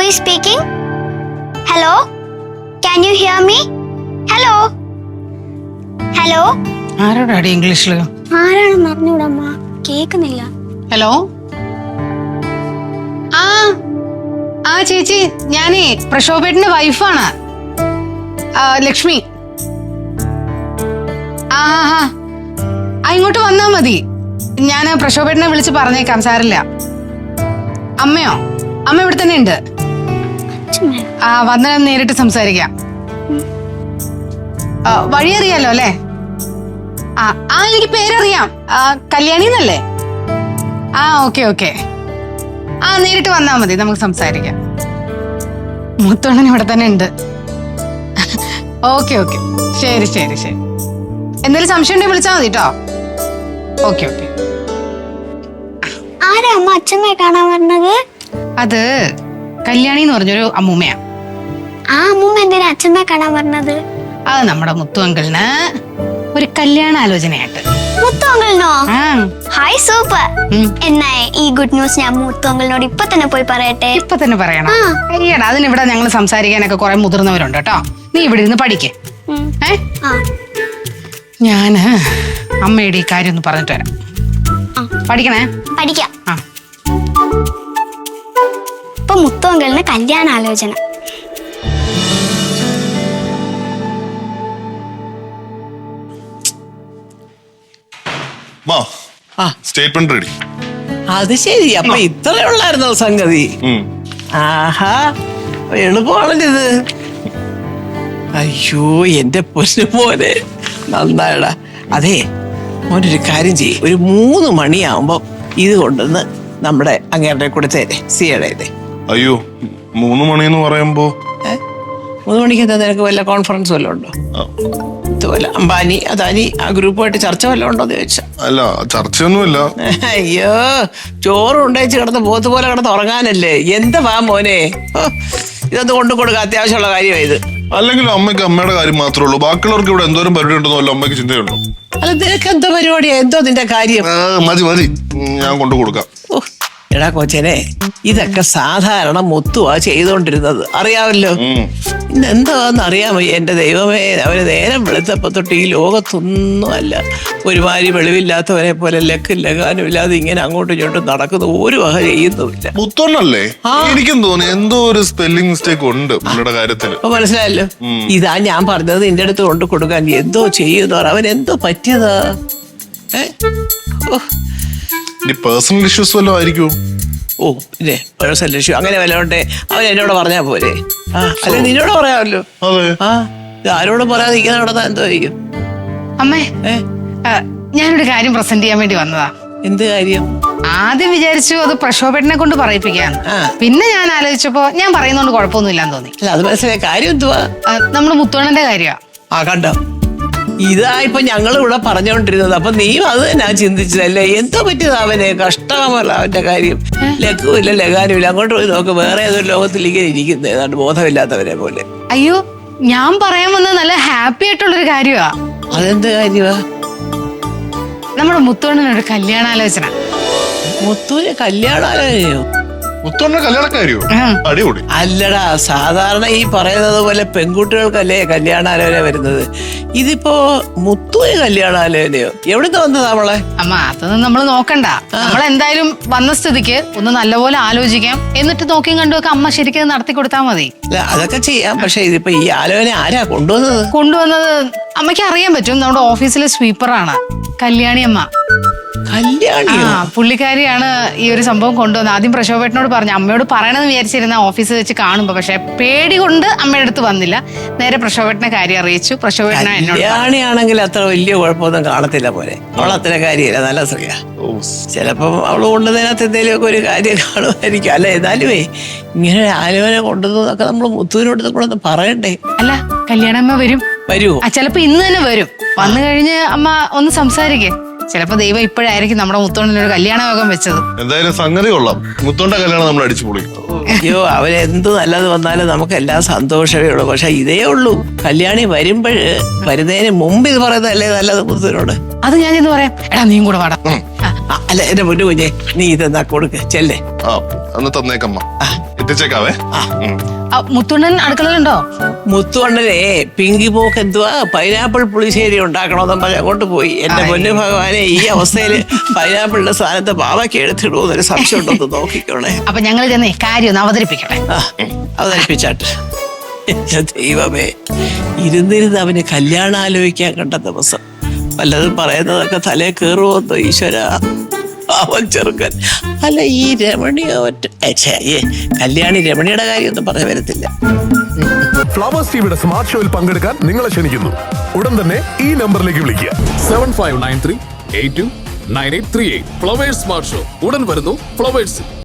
is speaking. Hello? Can you hear me? Hello? Hello? ആരോടാടി ഇംഗ്ലീഷില്? ആരാണെന്ന് അറിഞ്ഞൂടമ്മ, കേക്കുന്നില്ല. ഹലോ. ആ ചേച്ചി, ഞാനേ പ്രശോഭേട്ടന്റെ വൈഫാണ്, ലക്ഷ്മി. ഇങ്ങോട്ട് വന്നാ മതി. ഞാൻ പ്രശോഭേട്ടനെ വിളിച്ച് പറഞ്ഞേക്കാം, സാരില്ല. അമ്മയോ? അമ്മ ഇവിടെ തന്നെ ഉണ്ട്. വന്ന് നേരിട്ട് സംസാരിക്കാം. വഴി അറിയാലോ അല്ലേ? എനിക്ക് പേരറിയാം, കല്യാണി എന്നല്ലേ? ഓക്കെ. നേരിട്ട് വന്നാ മതി, നമുക്ക് സംസാരിക്കാം. മുത്തോണ്ണൻ ഇവിടെ തന്നെ ഉണ്ട്. ഓക്കെ. ശരി. എന്തെങ്കിലും സംശയം ഉണ്ടെങ്കിൽ വിളിച്ചാൽ മതി കേട്ടോ. ഓക്കെ. ആരാ അമ്മ അച്ഛമ്മയെ കാണാൻ പറഞ്ഞത്? അത് കല്യാണി എന്ന് പറഞ്ഞൊരു അമ്മൂമ്മയാ. ആ അമ്മൂമ്മ എന്തിനാ അച്ഛമ്മയെ കാണാൻ പറഞ്ഞത്? അത് നമ്മുടെ മുത്തു അങ്കിളിന് ഒരു കല്യാണ ആലോചനയായിട്ട്. മുത്തു അങ്കിളിനോ? Hi, super. എന്നാ ഈ ഗുഡ് ന്യൂസ് ഞാൻ മുത്തു അങ്കിളിനോട് ഇപ്പൊ തന്നെ പോയി പറയട്ടെ? ഇപ്പൊ തന്നെ പറയണം? അയ്യടാ, അതിനിവിടെ ഞങ്ങൾ സംസാരിക്കാനൊക്കെ കുറെ മുതിർന്നവരുണ്ട് കേട്ടോ. നീ ഇവിടെ ഇരുന്ന് പഠിക്കേ. ഞാന് അമ്മയുടെ ഈ കാര്യം ഒന്ന് പറഞ്ഞിട്ട് വരാം. പഠിക്കണേ? പഠിക്കാം. ഇപ്പൊ മുത്തു അങ്കിളിന് കല്യാണാലോചന. Statement ready. അത് ശരി, അപ്പൊ ഇത്രേ ഉള്ളായിരുന്നോ സംഗതി? ആഹാ, എളുപ്പമാണല്ലോ ഇത്. അയ്യോ എന്റെ പൊന്നു മോനെ, നന്നായടാ. അതെ മോനൊരു കാര്യം ചെയ്യും, ഒരു 3 മണിയാവുമ്പോ ഇത് കൊണ്ടുവന്ന് നമ്മുടെ അങ്ങേരുടെ കൂടെ തരേ, സിയുടെ. അയ്യോ 3 മണിന്ന് പറയുമ്പോ 3 മണിക്ക് എന്താ, നിനക്ക് വല്ല കോൺഫറൻസ് വല്ലതും ഉണ്ടോ? ഇതുപോലെ അംബാനി അദാനി ആ ഗ്രൂപ്പുമായിട്ട് ചർച്ച വല്ലതും ഉണ്ടോന്ന് ചോദിച്ചാ. അല്ല, ചർച്ചയൊന്നുമില്ല. അയ്യോ, ചോറ് ഉണ്ടേച്ച് കിടന്ന് പോത്ത് പോലെ കിടന്ന് ഉറങ്ങാനല്ലേ? എന്താ മോനെ, ഇതൊന്ന് കൊണ്ടു കൊടുക്കുക, അത്യാവശ്യമുള്ള കാര്യമാണ് ഇത്. അല്ലെങ്കിൽ അമ്മയ്ക്ക് അമ്മയുടെ കാര്യം മാത്രമേ ഉള്ളൂ, ബാക്കിയുള്ളവർക്ക് ഇവിടെ എന്തോരം പരിപാടി ഉണ്ടെന്നോ അല്ല അമ്മയ്ക്ക് ചിന്തയുണ്ടോ? അല്ല, നിനക്ക് എന്തോ പരിപാടിയാ, എന്തോ നിന്റെ കാര്യം? മതി, ഞാൻ കൊണ്ടു കൊടുക്കാം. എടാ കൊച്ചനെ, ഇതൊക്കെ സാധാരണ മുത്തുവാ ചെയ്തോണ്ടിരുന്നത്, അറിയാമല്ലോ. ഇന്ന് എന്താന്ന് അറിയാമോ? എന്റെ ദൈവമേ, അവന് നേരം വെളുത്തപ്പോ തൊട്ട് ഈ ലോകത്തൊന്നും അല്ല, ഒരുമാതിരി വെളിവില്ലാത്തവനെ പോലെ ലക്കും ലഗാനും ഇല്ലാതെ ഇങ്ങനെ അങ്ങോട്ടും ഇങ്ങോട്ടും നടക്കുന്ന ഒരു വക ചെയ്യുന്നുമില്ല. മുത്തോണ്ണല്ലേ? എനിക്കും തോന്നി എന്തോ ഒരു സ്പെല്ലിംഗ് മിസ്റ്റേക്ക് ഉണ്ട് പുള്ളിയുടെ കാര്യത്തിൽ. അപ്പൊ മനസ്സിലായല്ലോ, ഇതാ ഞാൻ പറഞ്ഞത്, നിന്റെ അടുത്ത് കൊണ്ടു കൊടുക്കാൻ എന്തോ ചെയ്യുന്ന, അവൻ എന്തോ പറ്റിയതാ. പേഴ്സണൽ ഇഷ്യൂസ് വല്ലതും ആയിരിക്കും. പിന്നെ പേഴ്സണൽ ഇഷ്യൂ അങ്ങനെ വല്ലതുകൊണ്ടേ അവൻ എന്നോട് പറഞ്ഞാ പോരെ? അല്ലെ നിന്നോട് പറയാമല്ലോ. ഇത് ആരോടും പറയാതെ ഇരിക്കുന്ന നടന്നാ എന്തോ ആയിരിക്കും. അമ്മേ, ഞാനൊരു കാര്യം പ്രസന്റ് ചെയ്യാൻ വേണ്ടി വന്നതാ. എന്ത് കാര്യം? ആദ്യം വിചാരിച്ചു അത് പ്രശോഭേട്ടനെ കൊണ്ട് പറയിപ്പിക്കാന്ന്. പിന്നെ ഞാൻ ആലോചിച്ചപ്പോ ഞാൻ പറയുന്നോണ്ട് കുഴപ്പമൊന്നുമില്ലാന്ന് തോന്നി. അല്ല, അത് മനസ്സിലായ കാര്യം എന്തുവാ? നമ്മുടെ മുത്തോണ്ണന്റെ കാര്യമാ. കണ്ടോ, ഇതാ ഇപ്പൊ ഞങ്ങൾ ഇവിടെ പറഞ്ഞോണ്ടിരുന്നത്. അപ്പൊ നീ അത് തന്നെ ചിന്തിച്ചതല്ലേ? എന്തോ പറ്റിയത് അവനെ? കഷ്ടമല്ല അവന്റെ കാര്യം. ലക്കുമില്ല ലഗാനും ഇല്ല. അങ്ങോട്ട് പോയി നോക്ക്, വേറെ ഏതൊരു ലോകത്തിൽ ഇങ്ങനെ ഇരിക്കുന്നത്, ഏതാണ്ട് ബോധമില്ലാത്തവരെ പോലെ. അയ്യോ, ഞാൻ പറയാൻ വന്നത് നല്ല ഹാപ്പി ആയിട്ടുള്ളൊരു കാര്യമാ. അതെന്ത് കാര്യമാ? നമ്മുടെ മുത്തോണ്ണനൊരു കല്യാണാലോചന. മുത്തൂര് കല്യാണാലോചനയോ? മുത്തോണ്ണ കല്യാണക്കാരിയോ? അടിപൊളി. അല്ലടാ, സാധാരണ ഈ പറയുന്നത് പോലെ പെൺകുട്ടികൾക്കല്ലേ കല്യാണാലോചന വരുന്നത്. ഇതിപ്പോ മുത്തൂര് കല്യാണാലോചനയോ? എവിടുന്ന് വന്നതാ അവളെ? അമ്മ, അതൊന്നും നമ്മൾ നോക്കണ്ട. നമ്മളെന്തായാലും വന്ന സ്ഥിതിക്ക് ഒന്ന് നല്ലപോലെ ആലോചിക്കാം, എന്നിട്ട് നോക്കിയും കണ്ടുമൊക്കെ അമ്മ ശരിക്കും നടത്തി കൊടുത്താൽ മതി. അല്ല, അതൊക്കെ ചെയ്യാം. പക്ഷെ ഇതിപ്പോ ഈ ആലോചന ആരാ കൊണ്ടുവന്നത് അമ്മയ്ക്ക് അറിയാൻ പറ്റും. നമ്മുടെ ഓഫീസിലെ സ്വീപ്പറാണ് കല്യാണി അമ്മ. പുള്ളിക്കാരിയാണ് ഈ ഒരു സംഭവം കൊണ്ടുവന്നത്. ആദ്യം പ്രശോഭേട്ടനോട് പറഞ്ഞു, അമ്മയോട് പറയണമെന്ന് വിചാരിച്ചിരുന്ന ഓഫീസിൽ വെച്ച് കാണുമ്പോ, പക്ഷെ പേടി കൊണ്ട് അമ്മയുടെ അടുത്ത് വന്നില്ല. നേരെ പ്രശോഭേട്ടനെ കാര്യം അറിയിച്ചു. പ്രശോഭേട്ടനെ കല്യാണിയാണെങ്കിൽ അത്ര വലിയ കുഴപ്പമൊന്നും കാണത്തില്ല പോലെ. അവൾ അത്ര കാര്യമില്ല, നല്ല സ്ത്രീയാ. ചിലപ്പം അവള് കൊണ്ടുവന്നതിനകത്ത് എന്തെങ്കിലുമൊക്കെ ഒരു കാര്യം കാണുമായിരിക്കും. അല്ല, ഏതായാലുമേ ഇങ്ങനെ ആലോചന കൊണ്ടുവന്നതൊക്കെ നമ്മൾ മുത്തുവിനോട് കൂടെ ഒന്ന് പറയണ്ടേ? അല്ല, കല്യാണമ്മ വരുമോ? ചിലപ്പോ ഇന്ന് തന്നെ വരും. വന്നു കഴിഞ്ഞ് അമ്മ ഒന്ന് സംസാരിക്കേ. ചിലപ്പോ ദൈവം ഇപ്പോഴായിരിക്കും നമ്മുടെ മുത്തോണ്ണനൊരു കല്യാണയോഗം വെച്ചത്. എന്തായാലും സംഗതി കൊള്ളാം. മുത്തോണ്ട കല്യാണം നമ്മൾ അടിച്ചു പൊളി. അയ്യോ, അവരെന്ത് നല്ലത് വന്നാലും നമുക്ക് എല്ലാം സന്തോഷമേ ഉള്ളൂ. പക്ഷെ ഇതേ ഉള്ളൂ, കല്യാണി വരുമ്പോഴ് വരുന്നതിന് മുമ്പ് ഇത് പറയുന്നതല്ലേ നല്ലത് മുത്തൂരോട്. അത് ഞാൻ ചെന്ന് പറയാം. എടാ, നീയും കൂടെ വാടാ. അല്ല എന്റെ പൊന്നു കുഞ്ഞെ, നീ ഇതെന്നാ കൊടുക്ക്, ചെല്ലേ. ആ അന്ന് തന്നേക്കമ്മ, എത്തിച്ചേക്കാവേ. മുത്തുണ്ണൻ അടുക്കളയിലുണ്ടോ? മുത്തുവണ്ണനെ പിങ്കി പോക്ക് എന്തുവാ പൈനാപ്പിൾ പുളിശ്ശേരി ഉണ്ടാക്കണമെന്നും പറഞ്ഞ് അങ്ങോട്ട് പോയി. എന്റെ പൊന്നു ഭഗവാനെ, ഈ അവസ്ഥയില് പൈനാപ്പിളിന്റെ സ്ഥാനത്ത് പാവയ്ക്ക് എടുത്തിടുമെന്നൊരു സംശയം ഉണ്ടോ നോക്കിക്കോണേ. അപ്പൊ ഞങ്ങൾ ചെന്നേ കാര്യം ഒന്ന് അവതരിപ്പിക്കട്ടെ. അവതരിപ്പിച്ചാട്ട്. എന്റെ ദൈവമേ, ഇരുന്നിരുന്ന് അവന് കല്യാണം ആലോചിക്കാൻ കണ്ട ദിവസം വല്ലതും പറയുന്നതൊക്കെ തലേ കയറുമെന്നോ ഈശ്വര. അവൻ ചെറുക്കൻ. അല്ല ഈ രമണിയോ കല്യാണി രമണിയുടെ കാര്യമൊന്നും പറഞ്ഞു വരത്തില്ല. ഫ്ലവേഴ്സ് ടിവിയുടെ സ്മാർട്ട് ഷോയിൽ പങ്കെടുക്കാൻ നിങ്ങളെ ക്ഷണിക്കുന്നു. ഉടൻ തന്നെ ഈ നമ്പറിലേക്ക് വിളിക്കുക. 7593829838. ഫ്ലവേഴ്സ് സ്മാർട്ട് ഷോ ഉടൻ വരുന്നു ഫ്ലവേഴ്സ്.